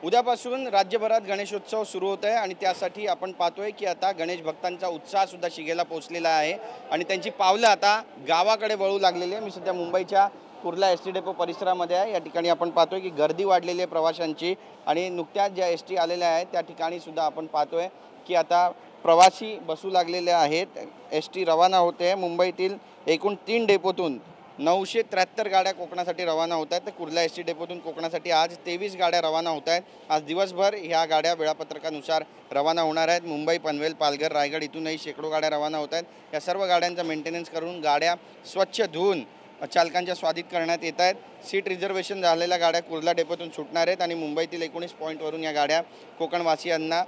उद्यापासून राज्यभरात गणेशोत्सव सुरू होत आहे आणि त्यासाठी आपण पाहतोय की आता गणेश भक्तांचा उत्साह सुद्धा शिगेला पोहोचलेला आहे आणि त्यांची पावलं आता गावाकडे वळू लागलेली आहे। मी सध्या मुंबईच्या कुर्ला एसटी डेपो परिसरामध्ये आहे। या ठिकाणी आपण पाहतोय की गर्दी वाढलेली आहे प्रवाशांची आणि नुकत्याच ज्या एसटी आलेल्या आहेत त्या ठिकाणी सुद्धा आपण पाहतोय की आता प्रवासी बसू लागलेले आहेत। एसटी रवाना होते। मुंबईतील एकूण 3 डेपोतून 973 गाड्या कोकणासाठी रवाना होत आहेत। तर कुर्ला एसटी डेपोतून कोकणासाठी आज 23 गाड्या रवाना होत आहेत। आज दिवसभर ह्या गाड्या वेळापत्रकानुसार रवाना होणार आहेत। मुंबई, पनवेल, पालघर, रायगड इथूनही शेकडो गाड्या रवाना होत आहेत। या सर्व गाड्यांचा मेंटेनन्स करून गाड्या स्वच्छ धुवून चालकांच्या स्वाधीन करण्यात येत आहेत। सीट रिझर्वेशन झालेल्या गाड्या कुर्ला डेपोतून सुटणार आहेत आणि मुंबईतील 19 पॉईंटवरून या गाड्या कोकणवासियांना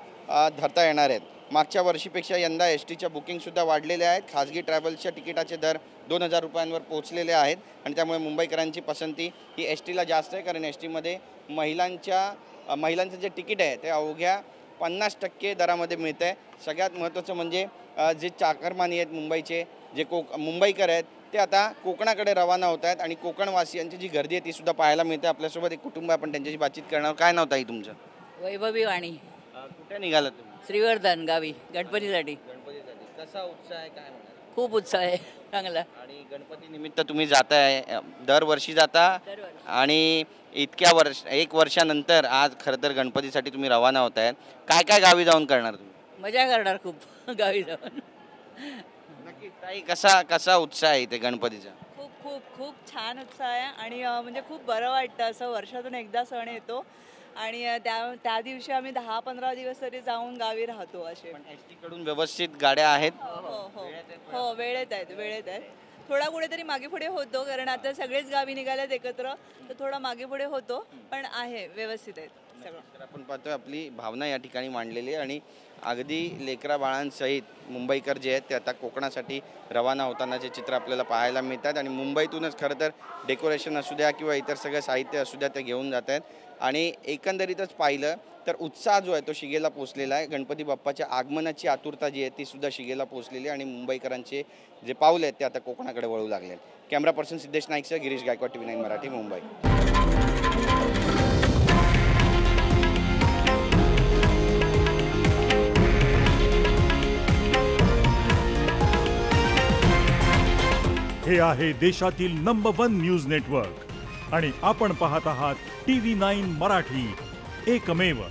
धरता येणार आहेत। मागच्या वर्षीपेक्षा यंदा एसटीच्या बुकिंगसुद्धा वाढलेल्या आहेत। खाजगी ट्रॅव्हल्सच्या तिकिटाचे दर 2000 रुपयांवर पोहोचलेले आहेत आणि त्यामुळे मुंबईकरांची पसंती ही एसटीला जास्त आहे, कारण एसटीमध्ये महिलांचं जे तिकीट आहे ते अवघ्या 50% दरामध्ये मिळतं आहे। सगळ्यात महत्त्वाचं म्हणजे जे चाकरमानी आहेत मुंबईचे, जे मुंबईकर आहेत ते आता कोकणाकडे रवाना होत आहेत आणि कोकणवासियांची जी गर्दी आहे ती सुद्धा पाहायला मिळते। आपल्यासोबत एक कुटुंब आपण त्यांच्याशी बातचीत करणार। काय नाव ताई तुमचं? वैभवी वाणी। कुठे निघालात तुम्ही? श्रीवर्धन गावी गणपतीसाठी। कसा उत्साह आहे, काय म्हणतात? खूप उत्साह आहे, चांगला। आणि गणपती निमित्त तुम्ही जाताय, दरवर्षी जाता आणि इतक्या एक वर्षानंतर आज खरं तर गणपतीसाठी तुम्ही रवाना होत आहेत। काय काय गावी जाऊन करणार तुम्ही? मजा करणार खूप गावी जाऊन। नक्की ताई, कसा उत्साह आहे इथे गणपतीचा? खूप खूप खूप छान उत्साह आहे आणि म्हणजे खूप बरं वाटतं। असं वर्षातून एकदा सण येतो आणि त्या दिवशी आम्ही 10-15 दिवस तरी जाऊन गावी राहतो असे। पण एसटी कडून व्यवस्थित गाड्या आहेत? हो, वेळेत आहेत। थोडा कुठेतरी मागे पुढे होतो, कारण आता सगळेच गावी निघालेत एकत्र, तर थोडा मागे पुढे होतो, पण आहे व्यवस्थित आहेत सगळं। तर आपण पाहतोय आपली भावना या ठिकाणी मांडलेली आहे आणि अगदी लेकरा बाळांसहित मुंबईकर जे आहेत ते आता कोकणासाठी रवाना होतानाचे चित्र आपल्याला पाहायला मिळतात आणि मुंबईतूनच खरं तर डेकोरेशन असू द्या किंवा इतर सगळं साहित्य असू द्या ते घेऊन जात आहेत आणि एकंदरीतच पाहिलं तर उत्साह जो आहे तो शिगेला पोचलेला आहे। गणपती बाप्पाच्या आगमनाची आतुरता जी आहे ती सुद्धा शिगेला पोचलेली आहे आणि मुंबईकरांचे जे पाऊल आहेत ते आता कोकणाकडे वळू लागले। कॅमेरा पर्सन सिद्धेश नाईकसह गिरीश गायकवाड, TV9 मराठी, मुंबई। हे आहे देशातील नंबर 1 न्यूज नेटवर्क आणि आपण पाहत आहात TV9 मराठी, एकमेव।